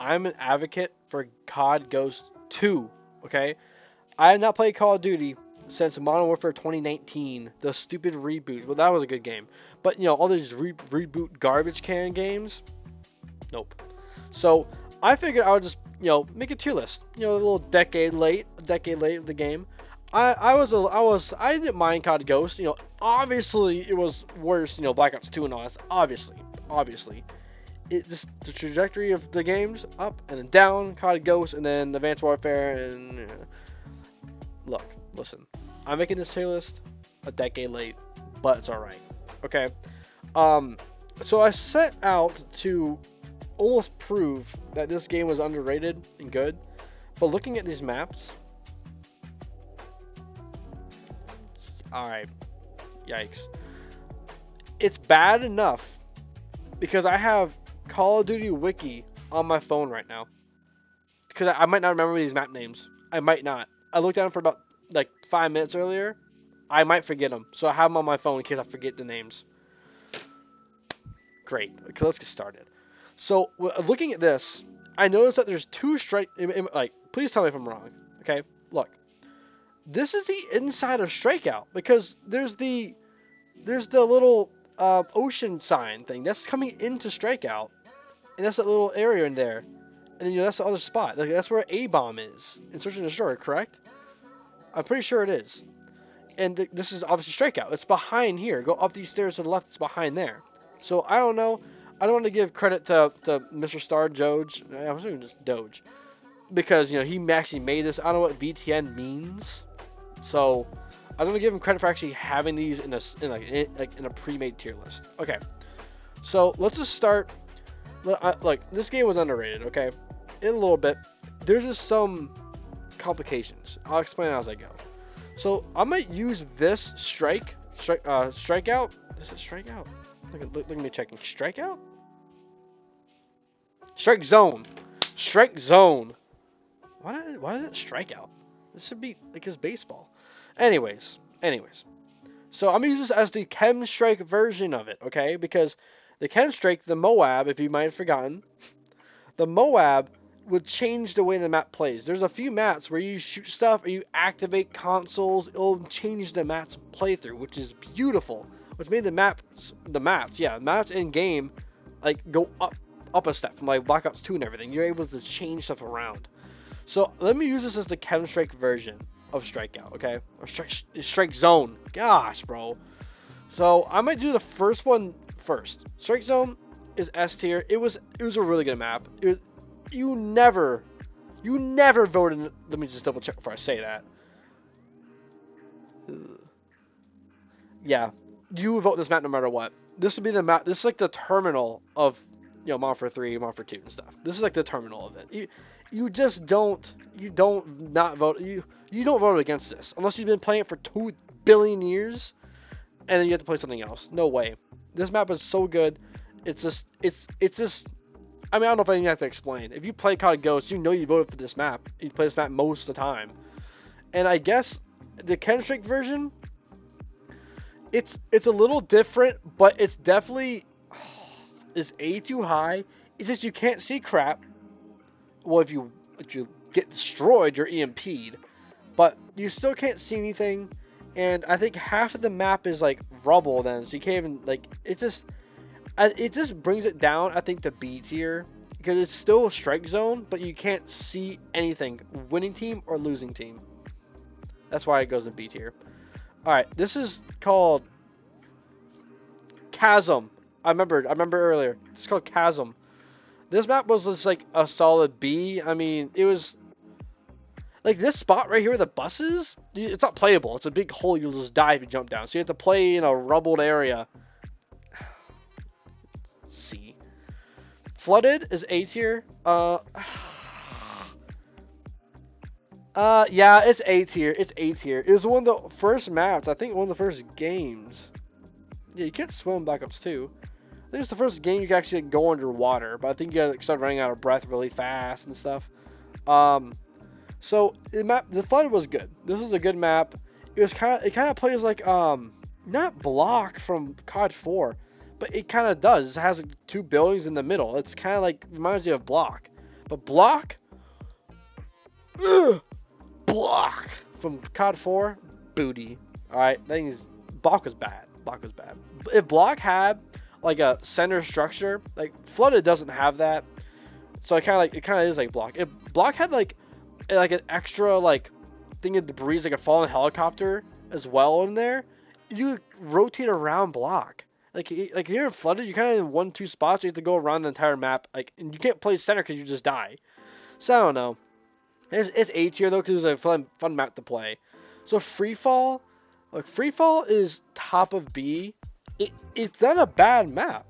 I'm an advocate for COD Ghost 2. Okay, I have not played Call of Duty since Modern Warfare 2019, the stupid reboot. Well, that was a good game, but all these reboot garbage can games. Nope. So I figured I would just make a tier list. A little a decade late of the game. I didn't mind COD Ghost. Obviously it was worse. Black Ops 2 and all that. Obviously. It just the trajectory of the games up and then down. COD Ghost and then Advanced Warfare and look, listen. I'm making this tier list a decade late, but it's all right. Okay. So I set out to almost prove that this game was underrated and good, but looking at these maps, alright, yikes. It's bad enough because I have Call of Duty Wiki on my phone right now. Because I might not remember these map names. I might not. I looked at them for about like 5 minutes earlier. I might forget them. So I have them on my phone in case I forget the names. Great. Okay, let's get started. So looking at this, I noticed that there's two strike. Like, please tell me if I'm wrong. Okay, look. This is the inside of Strikeout because there's the little ocean sign thing that's coming into Strikeout, and that's that little area in there, and then that's the other spot. Like, that's where A bomb is in Search and Destroy, correct? I'm pretty sure it is. And this is obviously Strikeout. It's behind here. Go up these stairs to the left. It's behind there. So I don't know. I don't want to give credit to Mr. Star Doge. I'm assuming just Doge, because he actually made this. I don't know what VTN means, so I don't want to give him credit for actually having these in a pre-made tier list. Okay, so let's just start. Like, this game was underrated. Okay, in a little bit, there's just some complications. I'll explain as I go. So I might use this strikeout. Is it strikeout? Look at me checking. Strikeout? Strike zone. Strike zone. Why is it strikeout? This should be like his baseball. Anyways. So I'm gonna use this as the Chem Strike version of it, okay? Because the Chem Strike, the Moab, if you might have forgotten, the Moab would change the way the map plays. There's a few maps where you shoot stuff or you activate consoles. It'll change the map's playthrough, which is beautiful. Which made the maps in game like go up a step from like Black Ops 2 and everything. You're able to change stuff around. So let me use this as the Chem Strike version of Strikeout, okay? Or Strike Zone. Gosh, bro. So I might do the first one first. Strike Zone is S tier. It was a really good map. You never voted. Let me just double check before I say that. Yeah, you would vote this map no matter what. This would be the map. This is like the terminal of Modern Warfare 3, Modern Warfare 2 and stuff. This is like the terminal of it. You just don't not vote. You don't vote against this unless you've been playing it for 2 billion years, and then you have to play something else. No way. This map is so good. It's just. I mean, I don't know if I even have to explain. If you play COD Ghost, you voted for this map. You play this map most of the time. And I guess the Chem Strike version, it's a little different, but it's definitely is A too high. It's just you can't see crap. Well, if you get destroyed, you're EMP'd, but you still can't see anything. And I think half of the map is like rubble then, so you can't even like. It just brings it down, I think, to B tier, because it's still a strike zone, but you can't see anything, winning team or losing team. That's why it goes in B tier. Alright, this is called Chasm. I remember earlier. It's called Chasm. This map was just like a solid B. I mean, it was like this spot right here where the bus is. It's not playable. It's a big hole. You'll just die if you jump down. So you have to play in a rubbled area. C. Flooded is A tier. Yeah, it's A tier. It's A tier. It was one of the first maps. I think one of the first games. Yeah, you can't swim in Black Ops 2. I think it's the first game you can actually go underwater, but I think you gotta start running out of breath really fast and stuff. So the flood was good. This was a good map. It kind of plays like not Block from COD 4, but it kind of does. It has like 2 buildings in the middle. It's kind of like reminds you of Block, But Block, ugh, Block from COD 4, booty. All right, Block was bad. Block was bad. If Block had like a center structure, like Flooded doesn't have that, so it kind of is like Block. If Block had like an extra like thing of debris, like a fallen helicopter as well in there, you rotate around Block. Like here in Flooded, you kind of in 1-2 spots. You have to go around the entire map. Like, and you can't play center because you just die. So I don't know. It's A tier though because it's a fun map to play. So Freefall, like Freefall is top of B. It's not a bad map.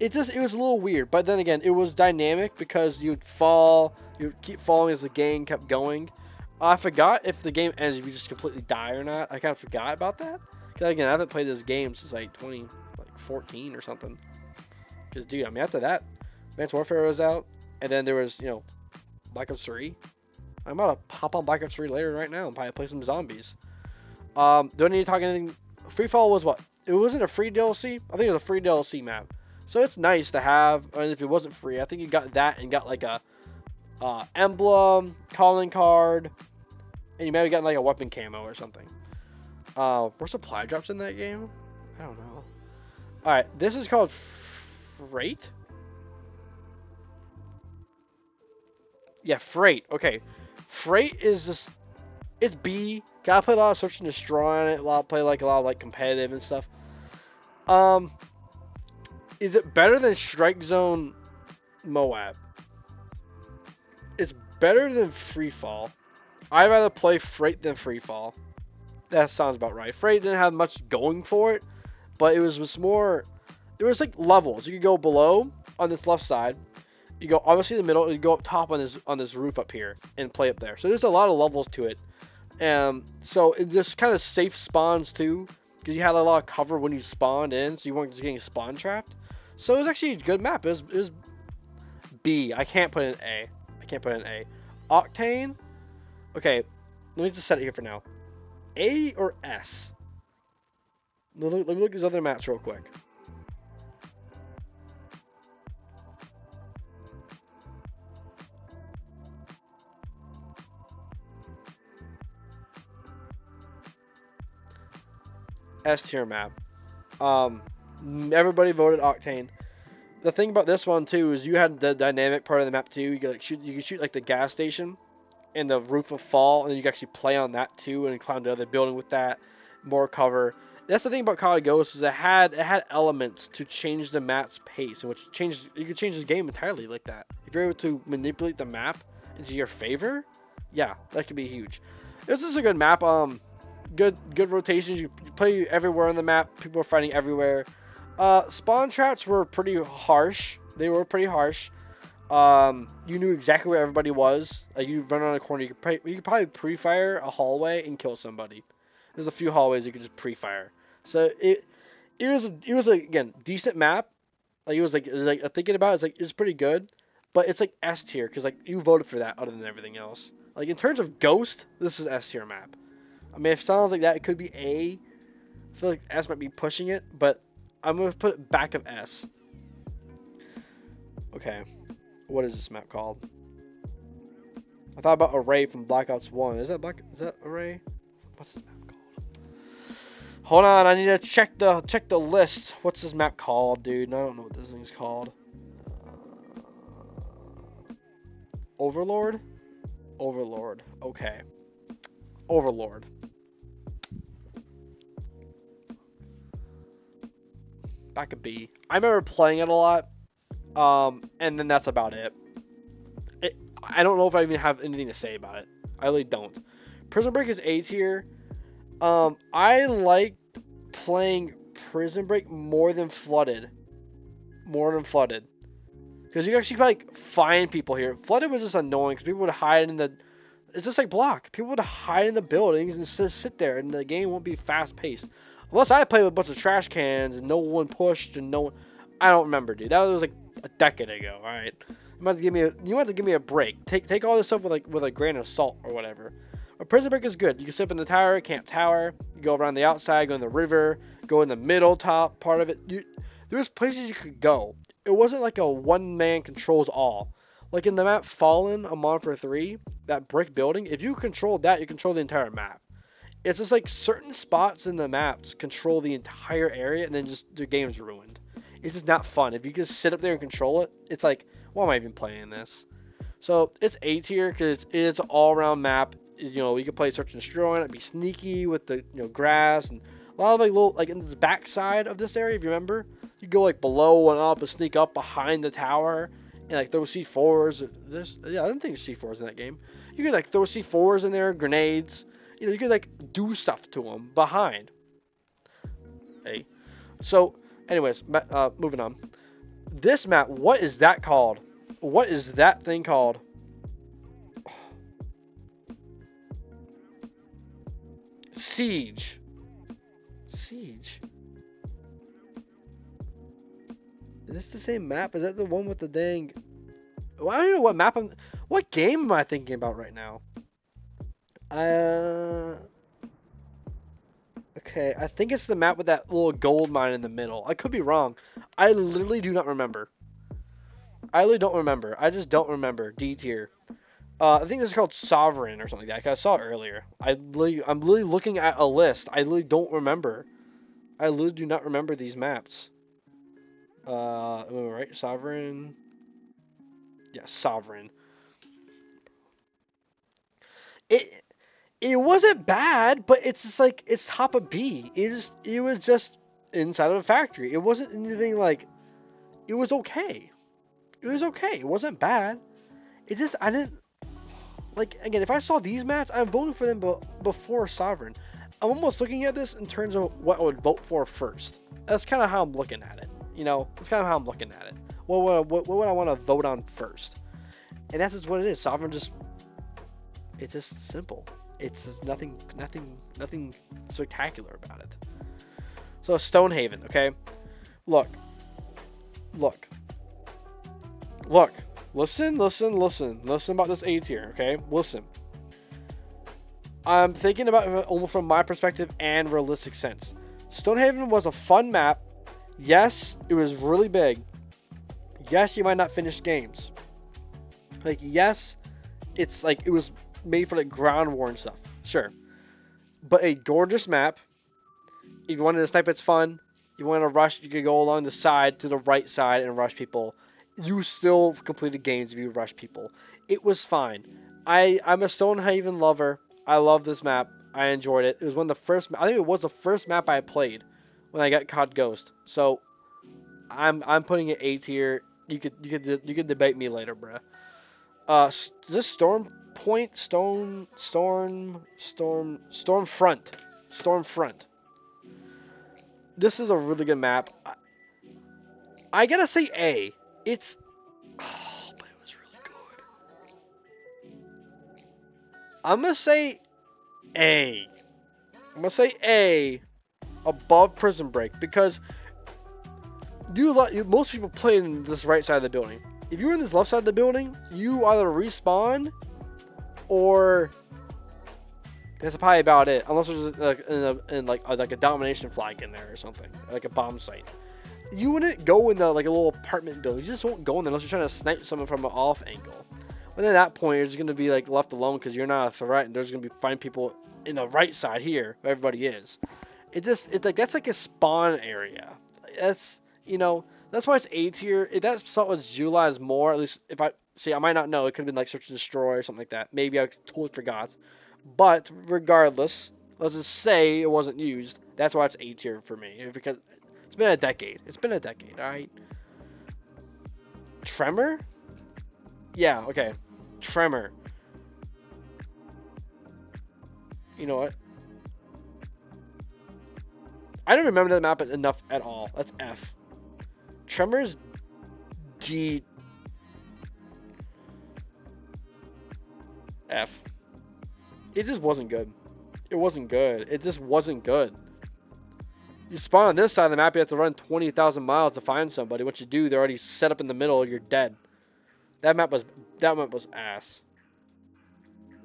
It was a little weird, but then again, it was dynamic because you'd fall, you'd keep falling as the game kept going. I forgot if the game ends if you just completely die or not. I kind of forgot about that. Because again, I haven't played this game since like 2014 or something. Because dude, I mean after that, Advanced Warfare was out, and then there was Black Ops 3. I'm about to hop on Black Ops 3 later right now and probably play some zombies. Don't need to talk anything. Freefall was what? It wasn't a free DLC. I think it was a free DLC map. So it's nice to have. And if it wasn't free, I think you got that and got like a emblem, calling card, and you maybe got like a weapon camo or something. Were supply drops in that game? I don't know. All right, this is called Freight. Yeah, Freight. Okay, Freight is just it's B. Gotta play a lot of search and destroy on it. Play a lot of like competitive and stuff. Is it better than Strike Zone Moab? It's better than Freefall. I'd rather play Freight than Freefall. That sounds about right. Freight didn't have much going for it, but it was more. There was like levels. You could go below on this left side. You go obviously in the middle. You go up top on this roof up here and play up there. So there's a lot of levels to it. So it just kind of safe spawns too, because you had a lot of cover when you spawned in, so you weren't just getting spawn trapped. So it was actually a good map. It was B. I can't put in A. Octane. Okay, let me just set it here for now. A or S? Let me look at these other maps real quick. S tier map. Everybody voted Octane. The thing about this one too is you had the dynamic part of the map too. You could shoot like the gas station, and the roof will fall, and then you can actually play on that too, and climb to another building with that, more cover. That's the thing about COD Ghosts is it had elements to change the map's pace, and you could change the game entirely like that. If you're able to manipulate the map into your favor, yeah, that could be huge. This is a good map. Good rotations. You play everywhere on the map. People are fighting everywhere. Spawn traps were pretty harsh. They were pretty harsh. You knew exactly where everybody was. Like you run around a corner, you could probably pre-fire a hallway and kill somebody. There's a few hallways you could just pre-fire. So it was again decent map. Like it was like thinking about it, it's pretty good, but it's like S tier because like you voted for that other than everything else. Like in terms of Ghost, this is S tier map. I mean, if it sounds like that, it could be A. I feel like S might be pushing it, but I'm gonna put it back of S. Okay. What is this map called? I thought about Array from Black Ops 1. Is that Array? What's this map called? Hold on, I need to check the list. What's this map called, dude? I don't know what this thing's called. Overlord? Overlord. Okay. Overlord. Back of B. I remember playing it a lot. And then that's about it. I don't know if I even have anything to say about it. I really don't. Prison Break is A tier. I liked playing Prison Break more than Flooded. Because you can actually like find people here. Flooded was just annoying because people would hide in the. It's just like Block. People would hide in the buildings and just sit there, and the game won't be fast paced. Unless I played with a bunch of trash cans and no one pushed and no one. I don't remember, dude. That was like a decade ago. All right, you have to give me a break. Take all this stuff with a grain of salt or whatever. But Prison Break is good. You can sit up in the tower, Camp Tower. You go around the outside, go in the river, go in the middle top part of it. There's places you could go. It wasn't like a one man controls all. Like in the map Fallen on Modern Warfare 3, that brick building, if you control that, you control the entire map. It's just like certain spots in the maps control the entire area and then just the game's ruined. It's just not fun. If you just sit up there and control it, it's like, why am I even playing this? So it's A tier because it's an all-around map. You know, you can play search and destroy on it, be sneaky with the grass and a lot of like little like in the back side of this area. If you remember, you go like below and up and sneak up behind the tower and like throw C4s. Yeah, I didn't think C4s in that game. You could like throw C4s in there, grenades. You know, you could like do stuff to them behind. Hey, so anyways, moving on. This map, what is that called? What is that thing called? Siege. Siege. Is this the same map? Is that the one with the dang? Well, I don't know what map What game am I thinking about right now? Okay, I think it's the map with that little gold mine in the middle. I could be wrong. I literally do not remember. I really don't remember. I just don't remember. D tier. I think this is called Sovereign or something like that. I saw it earlier. I'm literally looking at a list. I literally don't remember. I literally do not remember these maps. Right? Sovereign. Yeah, Sovereign. It it wasn't bad, but it's just like it's top of B. It was just inside of a factory. It wasn't anything like it was okay. It was okay. It wasn't bad. It just I didn't like again. If I saw these maps, I'm voting for them before Sovereign. I'm almost looking at this in terms of what I would vote for first. That's kind of how I'm looking at it. You know, that's kind of how I'm looking at it. What would I want to vote on first? And that's just what it is. Sovereign it's just simple. It's just nothing spectacular about it. So Stonehaven, okay? Look. Listen about this A tier, okay? Listen. I'm thinking about it almost from my perspective and realistic sense. Stonehaven was a fun map. Yes, it was really big. Yes, you might not finish games. Like, yes, it's like it was made for like ground war and stuff. Sure. But a gorgeous map. If you wanted to snipe, it's fun. If you want to rush, you could go along the side to the right side and rush people. You still completed games if you rush people. It was fine. I'm a Stonehaven lover. I love this map. I enjoyed it. It was one of the first. I think it was the first map I played when I got COD Ghost. So I'm putting it A tier. You could debate me later, bruh. This Stormfront. This is a really good map. I gotta say A. It's but it was really good. I'm gonna say A. Above Prison Break because most people play in this right side of the building. If you were in this left side of the building, you either respawn or that's probably about it. Unless there's like a domination flag in there or something, like a bomb site. You wouldn't go in the like a little apartment building. You just won't go in there unless you're trying to snipe someone from an off angle. But at that point, you're just gonna be like left alone because you're not a threat, and there's gonna be find people in the right side here where everybody is. It's like that's like a spawn area. That's that's why it's A tier. If that stuff was utilized more, at least if I might not know. It could have been like search and destroy or something like that. Maybe I totally forgot. But regardless, let's just say it wasn't used. That's why it's A tier for me because it's been a decade. All right. Tremor? Yeah. Okay. Tremor. You know what? I don't remember that map enough at all. That's F. Tremors G F. It just wasn't good. It just wasn't good. You spawn on this side of the map, you have to run 20,000 miles to find somebody. What you do, they're already set up in the middle, you're dead. That map was ass.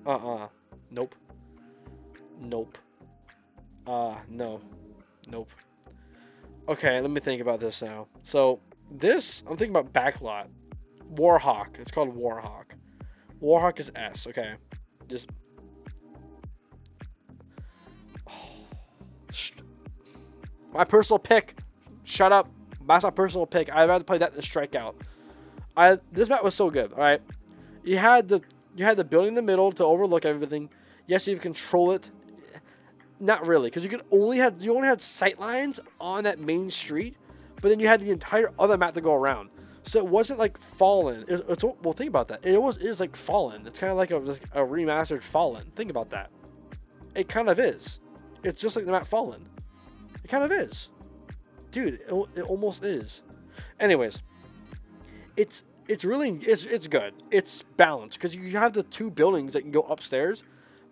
Nope. No. Nope. Okay, let me think about this now. So, I'm thinking about Backlot. Warhawk. It's called Warhawk. Warhawk is S. Okay. Just. My personal pick. Shut up. That's my personal pick. I'd rather play that than Strikeout. This map was so good. All right. You had the building in the middle to overlook everything. Yes, you can control it. Not really, because you only had sight lines on that main street, but then you had the entire other map to go around. So it wasn't like Fallen. Well, think about that. It is like Fallen. It's kind of like a remastered Fallen. Think about that. It kind of is. It's just like the map Fallen. It kind of is, dude. It almost is. Anyways, it's good. It's balanced because you have the two buildings that can go upstairs,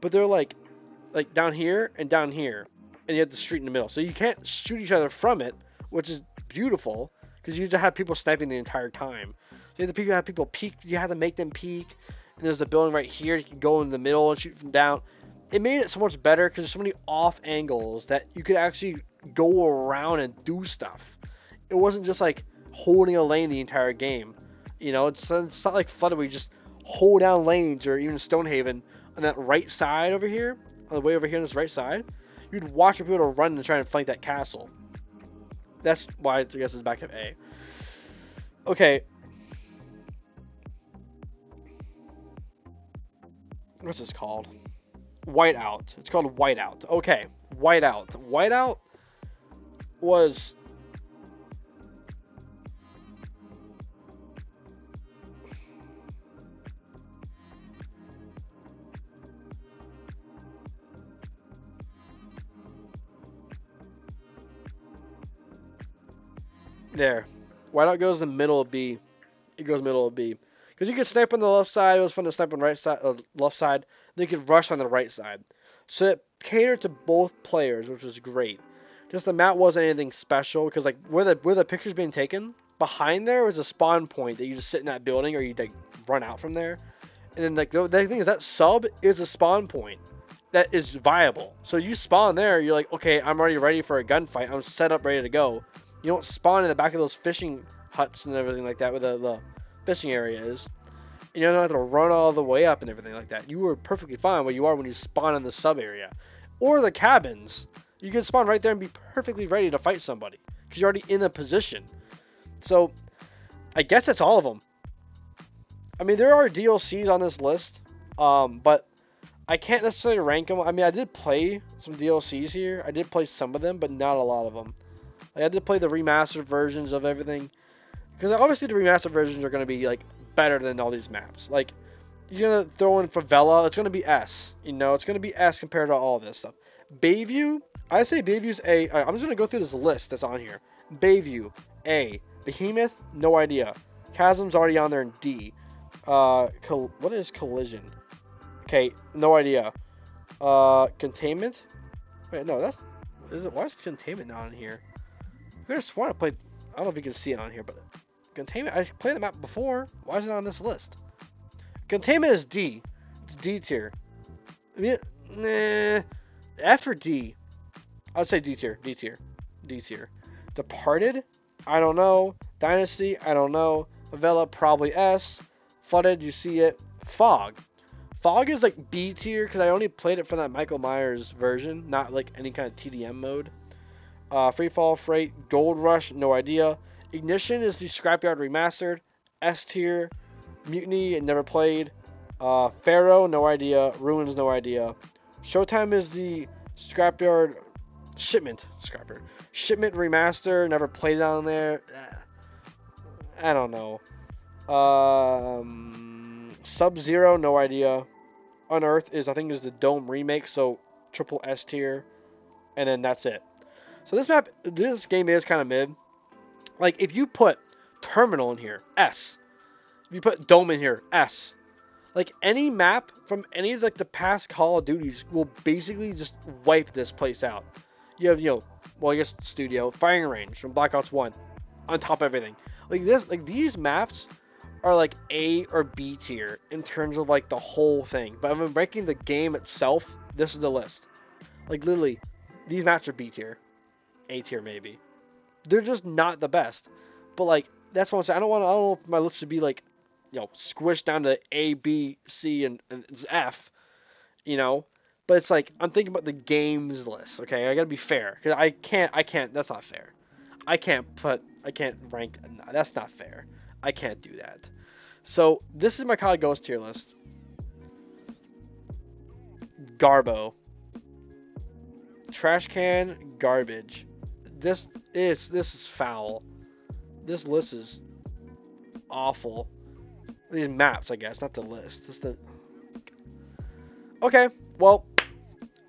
but they're like down here and down here, and you have the street in the middle, so you can't shoot each other from it, which is beautiful because you just have people sniping the entire time. So you have people peek. You have to make them peek. And there's the building right here. You can go in the middle and shoot from down. It made it so much better because there's so many off angles that you could actually go around and do stuff. It wasn't just like holding a lane the entire game. You know, it's not like Flooded where you just hold down lanes, or even Stonehaven on that right side over here, on the way over here on this right side. You'd watch for people to run and try and flank that castle. That's why I guess it's back at A. Okay. What's this called? Whiteout. It's called Whiteout. Okay. Whiteout. Whiteout was... There. Whiteout goes in the middle of B. It goes middle of B. Because you could snipe on the left side. It was fun to snipe on the right side, left side. Then you could rush on the right side. So it catered to both players, which was great. Just the map wasn't anything special because like where the picture's being taken, behind there was a spawn point that you just sit in that building or you like run out from there. And then like the thing is that sub is a spawn point that is viable. So you spawn there, you're like, okay, I'm already ready for a gunfight. I'm set up, ready to go. You don't spawn in the back of those fishing huts and everything like that where the fishing area is. And you don't have to run all the way up and everything like that. You were perfectly fine where you are when you spawn in the sub area. Or the cabins. You can spawn right there and be perfectly ready to fight somebody. Because you're already in a position. So, I guess that's all of them. I mean, there are DLCs on this list. But I can't necessarily rank them. I mean, I did play some DLCs here. I did play some of them, but not a lot of them. Like, I did play the remastered versions of everything. Because obviously the remastered versions are going to be like better than all these maps. Like, you're going to throw in Favela, it's going to be S. You know, it's going to be S compared to all this stuff. Bayview, I say Bayview's A. I'm just going to go through this list that's on here. Bayview, A. Behemoth, no idea. Chasm's already on there in D. What is Collision? Okay, no idea. Containment? Wait, no, that's... why is Containment not on here? I could have sworn I played... I don't know if you can see it on here, but... Containment, I played the map before. Why is it on this list? Containment is D. It's D tier. Nah. F or D? I'd say D tier. D tier. D tier. Departed? I don't know. Dynasty? I don't know. Favela? Probably S. Flooded? You see it. Fog. Fog is like B tier because I only played it for that Michael Myers version, not like any kind of TDM mode. Freefall Freight? Gold Rush? No idea. Ignition is the Scrapyard Remastered. S tier. Mutiny, never played. Pharaoh, no idea. Ruins, no idea. Showtime is the Scrapyard Shipment. Shipment Remaster, never played it on there. I don't know. Sub-Zero, no idea. Unearth is, I think, is the Dome remake, so triple S tier. And then that's it. So this game is kind of mid. Like, if you put Terminal in here, S. If you put Dome in here, S. Like, any map from any of like the past Call of Duties will basically just wipe this place out. You have, well, I guess Studio, Firing Range from Black Ops 1 on top of everything. Like these maps are like A or B tier in terms of like the whole thing. But if I'm ranking the game itself, this is the list. Like, literally, these maps are B tier. A tier, maybe. They're just not the best. But, like, that's what I'm saying. I don't know if my list should be, like, squished down to A, B, C, and it's F, you know. But it's like I'm thinking about the games list. Okay, I gotta be fair because I can't. That's not fair. I can't rank. No, that's not fair. I can't do that. So this is my COD Ghost tier list. Garbo, trash can, garbage. This is foul. This list is awful. These maps, I guess, not the list. It's the okay. Well,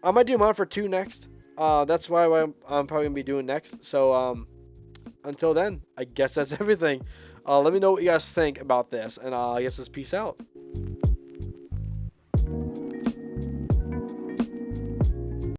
I might do Mod for 2 next. That's why I'm probably gonna be doing next. So until then, I guess that's everything. Let me know what you guys think about this, and I guess it's peace out.